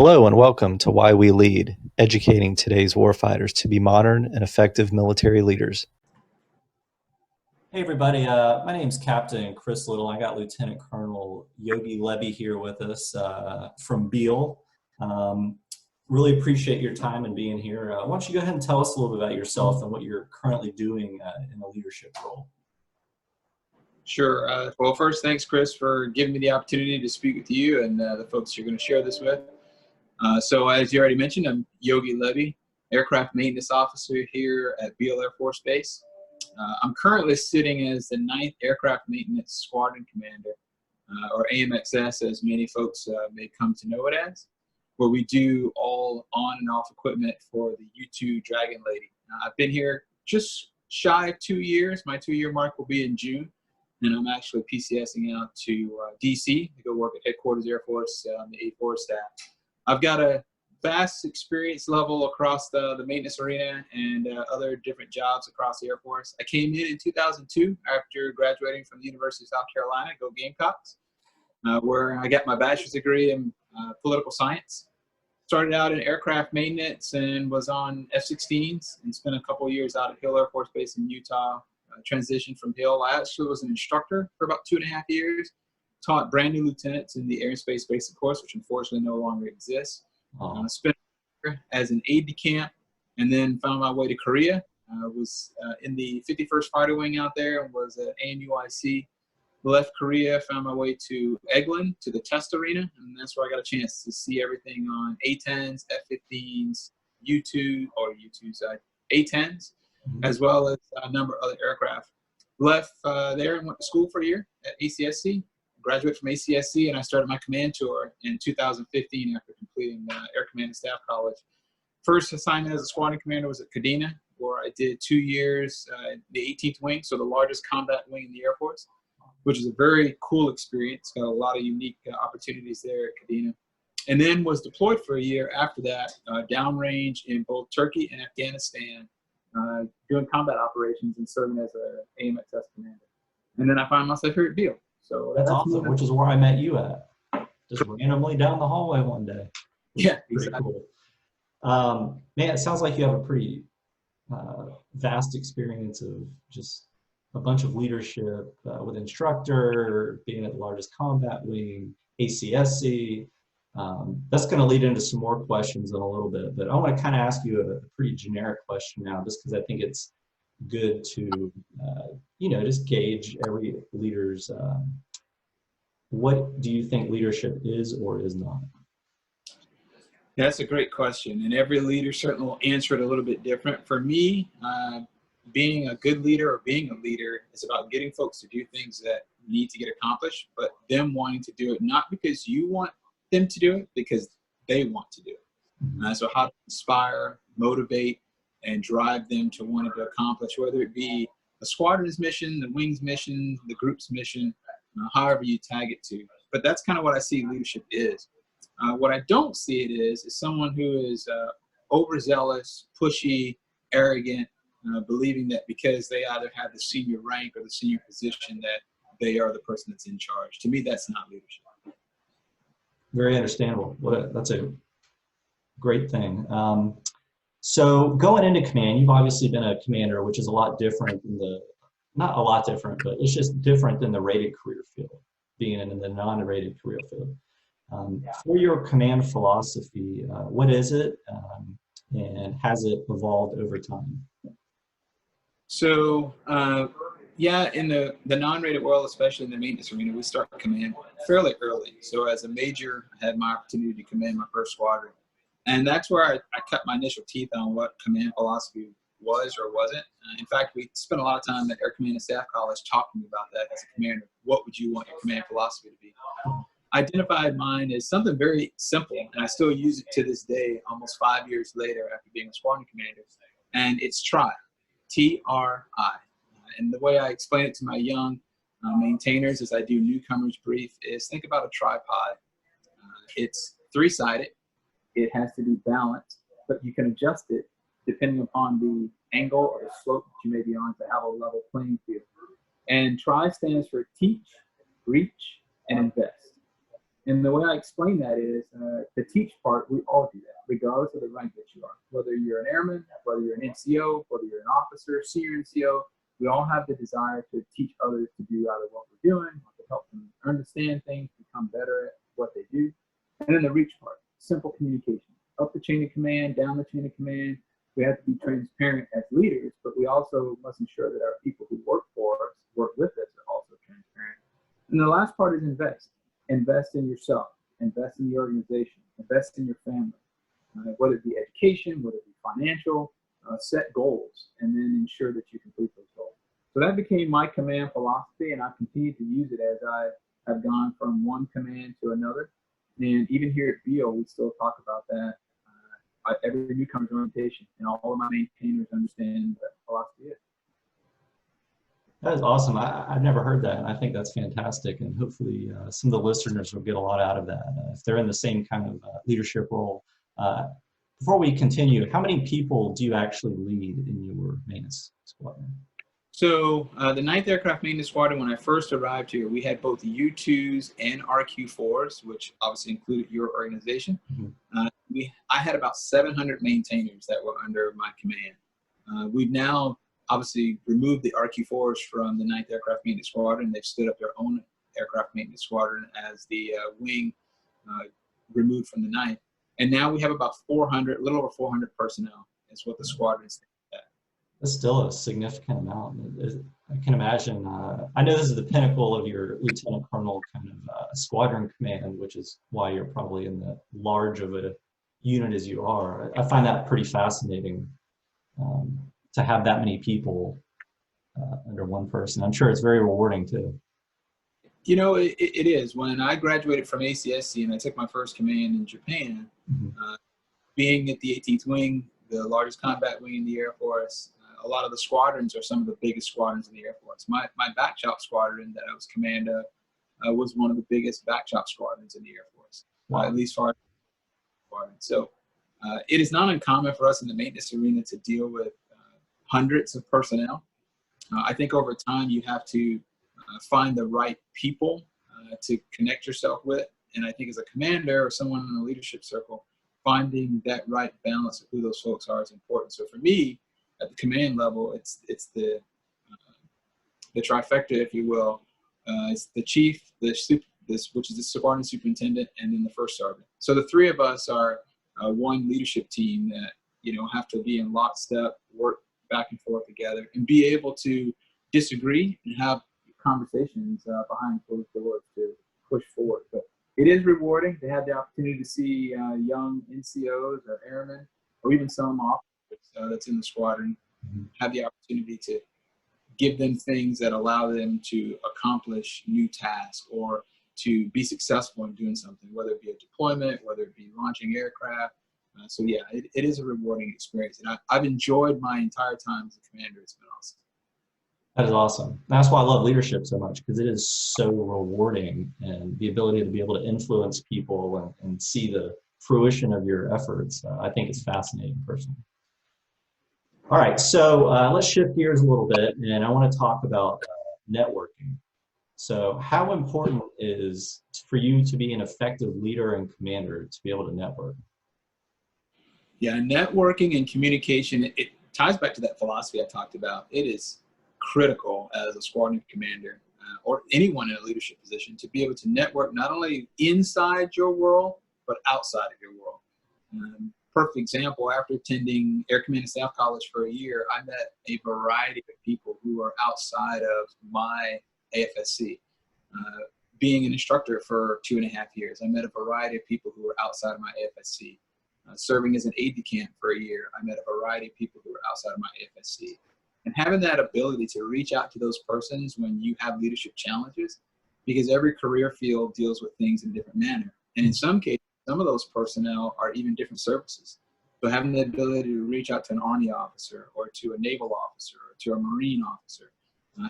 Hello and welcome to Why We Lead, educating today's warfighters to be modern and effective military leaders. Hey everybody, my name's Captain Chris Little. I got Lieutenant Colonel Yogi Lebby here with us from Beale. Really appreciate your time and being here. Why don't you go ahead and tell us a little bit about yourself and what you're currently doing in a leadership role? Sure. Well, first, thanks, Chris, for giving me the opportunity to speak with you and the folks you're going to share this with. So as you already mentioned, I'm Yogi Lebby, Aircraft Maintenance Officer here at Beale Air Force Base. I'm currently sitting as the 9th Aircraft Maintenance Squadron Commander, or AMXS, as many folks may come to know it as, where we do all on and off equipment for the U-2 Dragon Lady. I've been here just shy of 2 years. My 2-year mark will be in June, and I'm actually PCSing out to DC to go work at Headquarters Air Force on the A4 staff. I've got a vast experience level across the maintenance arena and other different jobs across the Air Force. I came in 2002 after graduating from the University of South Carolina, go Gamecocks, where I got my bachelor's degree in political science. Started out in aircraft maintenance and was on F-16s and spent a couple of years out at Hill Air Force Base in Utah. Transitioned from Hill. I actually was an instructor for about 2.5 years. Taught brand new lieutenants in the Air and Space Basic course, which unfortunately no longer exists. Spent a year as an aide-de-camp and then found my way to Korea. Was in the 51st Fighter Wing out there and was at AMUIC. Left Korea, found my way to Eglin, to the test arena, and that's where I got a chance to see everything on A-10s, F-15s, U-2s, A-10s, as well as a number of other aircraft. Left there and went to school for a year at ACSC. Graduated from ACSC, and I started my command tour in 2015 after completing Air Command and Staff College. First assignment as a squadron commander was at Kadena, where I did 2 years in the 18th Wing, so the largest combat wing in the Air Force, which is a very cool experience. Got a lot of unique opportunities there at Kadena. And then was deployed for a year after that, downrange in both Turkey and Afghanistan, doing combat operations and serving as an AMXS commander. And then I find myself here at Beale. So That's awesome, which is where I met you at. Just randomly down the hallway one day. Yeah, pretty exactly. Cool. Man, it sounds like you have a pretty vast experience of just a bunch of leadership with instructor, being at the largest combat wing, ACSC. That's going to lead into some more questions in a little bit, but I want to kind of ask you a pretty generic question now, just because I think it's good to, just gauge every leader's, what do you think leadership is or is not? Yeah, that's a great question, and every leader certainly will answer it a little bit different. For me, being a good leader or being a leader is about getting folks to do things that need to get accomplished, but them wanting to do it not because you want them to do it, because they want to do it. So how to inspire, motivate, and drive them to want to accomplish, whether it be a squadron's mission, the wing's mission, the group's mission, however you tag it to. But that's kind of what I see leadership is. What I don't see it is someone who is overzealous, pushy, arrogant, believing that because they either have the senior rank or the senior position that they are the person that's in charge. To me, that's not leadership. Very understandable. That's a great thing. So going into command, you've obviously been a commander, which is a lot different than not a lot different, but it's just different than the rated career field, being in the non-rated career field. For your command philosophy, what is it, and has it evolved over time? So, yeah, in the non-rated world, especially in the maintenance arena, we start command fairly early. So as a major, I had my opportunity to command my first squadron. And that's where I cut my initial teeth on what command philosophy was or wasn't. In fact, we spent a lot of time at Air Command and Staff College talking about that as a commander. What would you want your command philosophy to be? I identified mine as something very simple, and I still use it to this day, almost 5 years later after being a squadron commander. And it's TRI, T-R-I. And the way I explain it to my young maintainers as I do newcomers brief is think about a tripod. It's three-sided. It has to be balanced, but you can adjust it depending upon the angle or the slope that you may be on to have a level playing field. And TRI stands for teach, reach, and invest. And the way I explain that is the teach part, we all do that, regardless of the rank that you are. Whether you're an airman, whether you're an NCO, whether you're an officer, senior NCO, we all have the desire to teach others to do either what we're doing or to help them understand things, become better at what they do. And then the reach part, simple communication. Up the chain of command, down the chain of command. We have to be transparent as leaders, but we also must ensure that our people who work for us, work with us, are also transparent. And the last part is invest. Invest in yourself, invest in the organization, invest in your family, whether it be education, whether it be financial, set goals, and then ensure that you complete those goals. So that became my command philosophy, and I've continued to use it as I have gone from one command to another. And even here at BEO, we still talk about that every newcomer's orientation, and all of my maintainers understand what philosophy is. That is awesome. I've never heard that, and I think that's fantastic. And hopefully some of the listeners will get a lot out of that if they're in the same kind of leadership role. Before we continue, how many people do you actually lead in your maintenance squadron? So the 9th Aircraft Maintenance Squadron, when I first arrived here, we had both U-2s and RQ-4s, which obviously included your organization. Mm-hmm. I had about 700 maintainers that were under my command. We've now obviously removed the RQ-4s from the 9th Aircraft Maintenance Squadron. They've stood up their own aircraft maintenance squadron as the wing removed from the 9th. And now we have about 400, a little over 400 personnel is what the squadron is at. That's still a significant amount. I can imagine, I know this is the pinnacle of your lieutenant colonel kind of squadron command, which is why you're probably in the large of a unit as you are. I find that pretty fascinating to have that many people under one person. I'm sure it's very rewarding too. You know, it is. When I graduated from ACSC and I took my first command in Japan, mm-hmm. Being at the 18th Wing, the largest combat wing in the Air Force, a lot of the squadrons are some of the biggest squadrons in the Air Force. My back shop squadron that I was command of was one of the biggest back shop squadrons in the Air Force, wow. At least far. So it is not uncommon for us in the maintenance arena to deal with hundreds of personnel. I think over time you have to find the right people to connect yourself with. And I think as a commander or someone in a leadership circle, finding that right balance of who those folks are is important. So for me, at the command level, it's the trifecta, if you will. It's the chief, which is the squadron superintendent, and then the first sergeant. So the three of us are one leadership team that have to be in lockstep, work back and forth together, and be able to disagree and have conversations behind closed doors to push forward. But it is rewarding to have the opportunity to see young NCOs or airmen or even some officers that's in the squadron have the opportunity to give them things that allow them to accomplish new tasks or to be successful in doing something, whether it be a deployment, whether it be launching aircraft. So yeah, it is a rewarding experience. And I've enjoyed my entire time as a commander. It's been awesome. That is awesome. That's why I love leadership so much, because it is so rewarding, and the ability to be able to influence people and see the fruition of your efforts. I think it's fascinating personally. All right, so let's shift gears a little bit, and I want to talk about networking. So how important is for you to be an effective leader and commander to be able to network? Yeah, networking and communication, it ties back to that philosophy I talked about. It is critical as a squadron commander or anyone in a leadership position to be able to network not only inside your world, but outside of your world. Perfect example, after attending Air Command and Staff College for a year, I met a variety of people who are outside of my AFSC. Being an instructor for 2.5 years, I met a variety of people who were outside of my AFSC. Serving as an aide-de-camp for a year, I met a variety of people who were outside of my AFSC. And having that ability to reach out to those persons when you have leadership challenges, because every career field deals with things in a different manner. And in some cases, some of those personnel are even different services. So having the ability to reach out to an Army officer or to a naval officer or to a Marine officer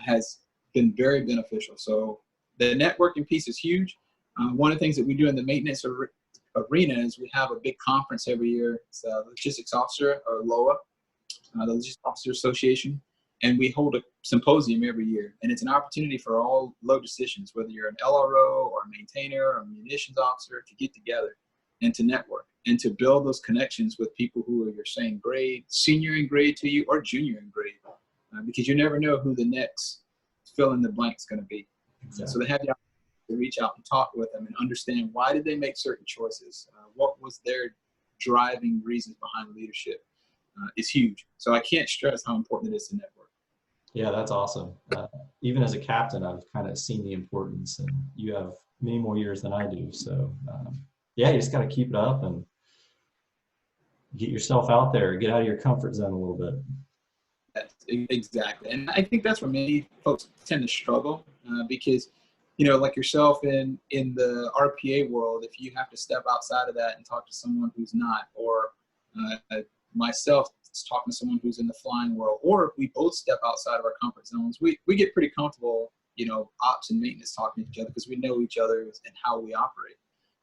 has been very beneficial. So the networking piece is huge. One of the things that we do in the maintenance arena is we have a big conference every year. It's the Logistics Officer, or LOA, the Logistics Officer Association. And we hold a symposium every year, and it's an opportunity for all low decisions, whether you're an LRO or a maintainer or a munitions officer, to get together and to network and to build those connections with people who are your same grade, senior in grade to you, or junior in grade, because you never know who the next fill in the blank is going to be. Exactly. So they have the opportunity to reach out and talk with them and understand why did they make certain choices, what was their driving reasons behind leadership, is huge. So I can't stress how important it is to network. Yeah, that's awesome. Even as a captain, I've kind of seen the importance, and you have many more years than I do. So, yeah, you just got to keep it up and get yourself out there, get out of your comfort zone a little bit. Exactly. And I think that's where many folks tend to struggle, because, like yourself in the RPA world, if you have to step outside of that and talk to someone who's not, or myself talking to someone who's in the flying world, or if we both step outside of our comfort zones, we get pretty comfortable, ops and maintenance talking to each other because we know each other and how we operate.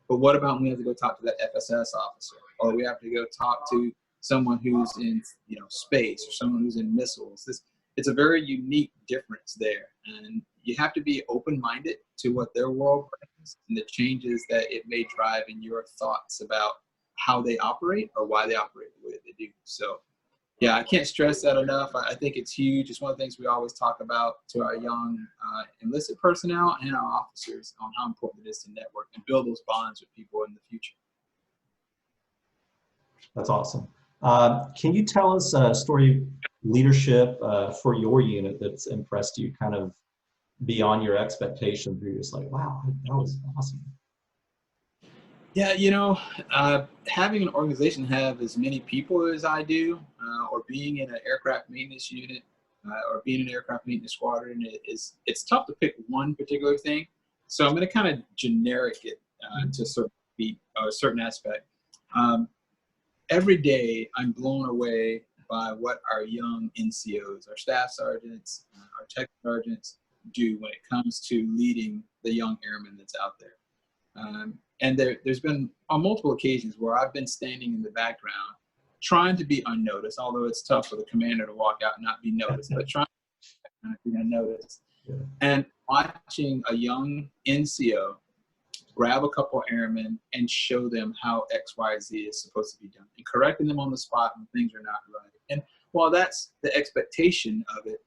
But what about when we have to go talk to that FSS officer, or we have to go talk to someone who's in, space, or someone who's in missiles? It's a very unique difference there. And you have to be open-minded to what their world brings and the changes that it may drive in your thoughts about how they operate or why they operate the way they do. So, yeah, I can't stress that enough. I think it's huge. It's one of the things we always talk about to our young enlisted personnel and our officers on how important it is to network and build those bonds with people in the future. That's awesome. Can you tell us a story of leadership for your unit that's impressed you kind of beyond your expectations? You're just like, wow, that was awesome. Yeah, having an organization have as many people as I do, or being in an aircraft maintenance unit, or being in an aircraft maintenance squadron, it's tough to pick one particular thing. So I'm going to kind of generic it to sort of be a certain aspect. Every day I'm blown away by what our young NCOs, our staff sergeants, our tech sergeants do when it comes to leading the young airman that's out there. And there's been on multiple occasions where I've been standing in the background trying to be unnoticed, although it's tough for the commander to walk out and not be noticed, but trying to be unnoticed. Yeah. And watching a young NCO grab a couple of airmen and show them how X, Y, Z is supposed to be done, and correcting them on the spot when things are not right. And while that's the expectation of it,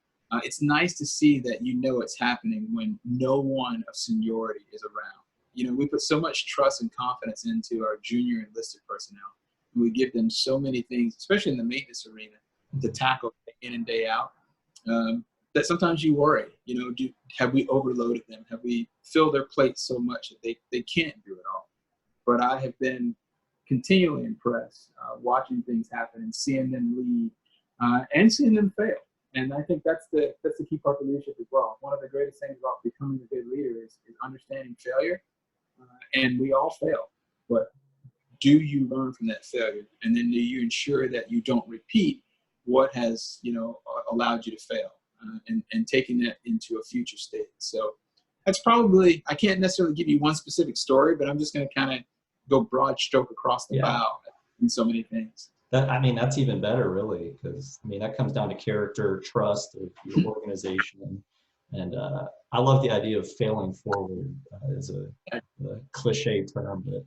it's nice to see that it's happening when no one of seniority is around. We put so much trust and confidence into our junior enlisted personnel. And we give them so many things, especially in the maintenance arena, to tackle day in and day out, that sometimes you worry, have we overloaded them? Have we filled their plates so much that they can't do it all? But I have been continually impressed watching things happen and seeing them lead and seeing them fail. And I think that's the key part of leadership as well. One of the greatest things about becoming a good leader is understanding failure. And we all fail, but do you learn from that failure? And then do you ensure that you don't repeat what has, allowed you to fail, and taking that into a future state? So that's probably, I can't necessarily give you one specific story, but I'm just going to kind of go broad stroke across the bow in so many things. That's even better, really, because that comes down to character, trust of your organization. And I love the idea of failing forward as a cliche term, but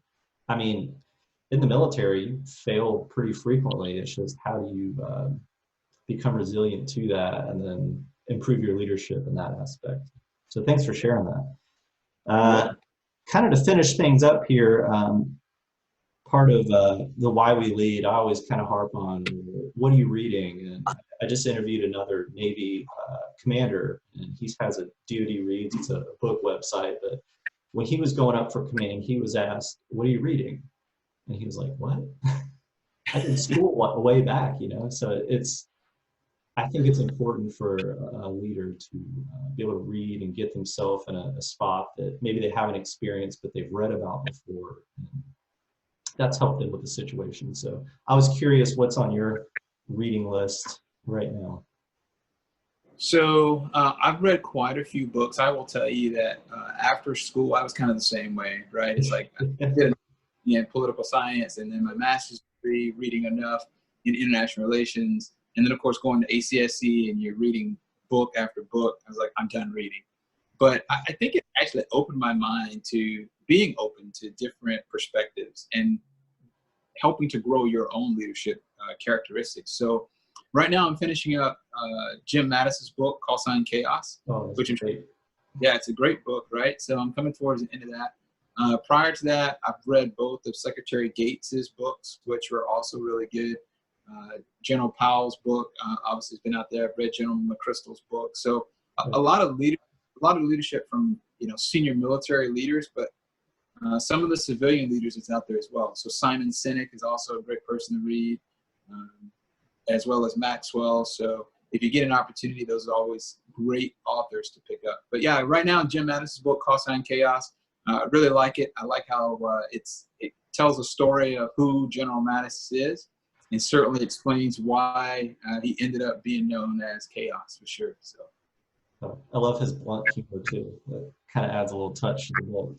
in the military, you fail pretty frequently. It's just how do you become resilient to that and then improve your leadership in that aspect. So thanks for sharing that. Kind of to finish things up here, part of the why we lead, I always kind of harp on, what are you reading? And I just interviewed another Navy commander, and he has a DoD Reads. It's a book website, but when he was going up for command, he was asked, what are you reading? And he was like, what? I did school way back, So I think it's important for a leader to be able to read and get themselves in a spot that maybe they haven't experienced, but they've read about before. And that's helped them with the situation. So I was curious, what's on your reading list right now? So I've read quite a few books. I will tell you that after school, I was kind of the same way, right? It's like I did political science, and then my master's degree, reading enough in international relations, And then, of course, going to ACSC and you're reading book after book, I was like, I'm done reading. But I think it actually opened my mind to being open to different perspectives and helping to grow your own leadership characteristics. So right now I'm finishing up Jim Mattis's book, Call Sign Chaos. Oh, that's great. Yeah, it's a great book, right? So I'm coming towards the end of that. Prior to that, I've read both of Secretary Gates's books, which were also really good. General Powell's book, obviously, has been out there. I've read General McChrystal's book. So a lot of leadership from senior military leaders, but some of the civilian leaders that's out there as well. So Simon Sinek is also a great person to read, as well as Maxwell. So if you get an opportunity, those are always great authors to pick up. But yeah, right now, Jim Mattis's book, Call Sign Chaos, I really like it. I like how it tells a story of who General Mattis is, and certainly explains why he ended up being known as Chaos for sure. So I love his blunt humor too. That kind of adds a little touch to the book.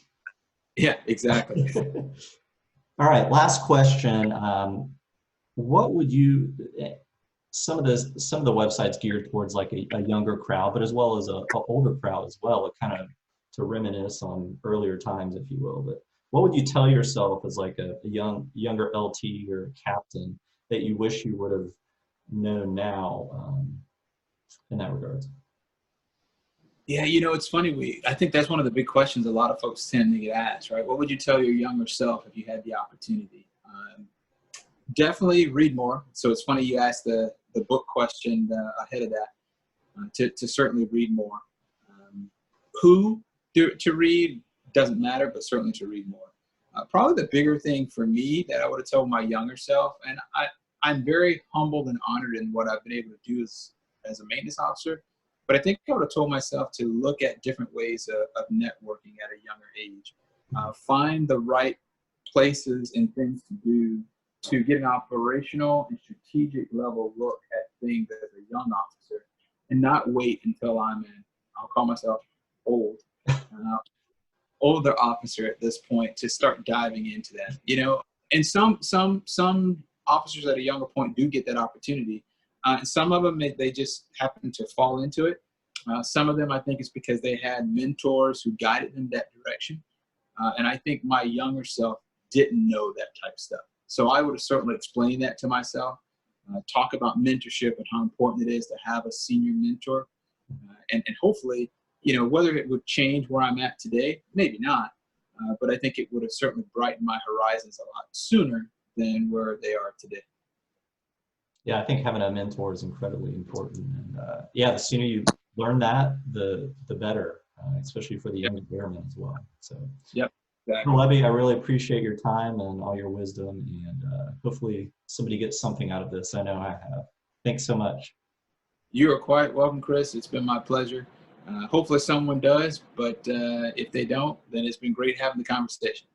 yeah, exactly. All right, last question. What would you? Some of the websites geared towards like a younger crowd, but as well as a older crowd as well. It kind of to reminisce on earlier times, if you will. But what would you tell yourself as like a younger LT or captain that you wish you would have known now in that regard? Yeah, it's funny. I think that's one of the big questions a lot of folks tend to get asked, right? What would you tell your younger self if you had the opportunity? Definitely read more. So it's funny you asked the book question ahead of that. To certainly read more. Who to read doesn't matter, but certainly to read more. Probably the bigger thing for me that I would have told my younger self, and I'm very humbled and honored in what I've been able to do as a maintenance officer. But I think I would have told myself to look at different ways of networking at a younger age. Find the right places and things to do to get an operational and strategic level look at things as a young officer, and not wait until I'll call myself old, older officer at this point to start diving into that. And some officers at a younger point do get that opportunity. And some of them, they just happen to fall into it. Some of them, I think, it's because they had mentors who guided them that direction. And I think my younger self didn't know that type of stuff. So I would have certainly explained that to myself, talk about mentorship and how important it is to have a senior mentor. And hopefully, whether it would change where I'm at today, maybe not. But I think it would have certainly brightened my horizons a lot sooner than where they are today. Yeah, I think having a mentor is incredibly important. And yeah, the sooner you learn that, the better, especially for the young airmen as well. So, yep. Exactly. Lebby, I really appreciate your time and all your wisdom, and hopefully somebody gets something out of this. I know I have. Thanks so much. You are quite welcome, Chris. It's been my pleasure. Hopefully someone does, but if they don't, then it's been great having the conversation.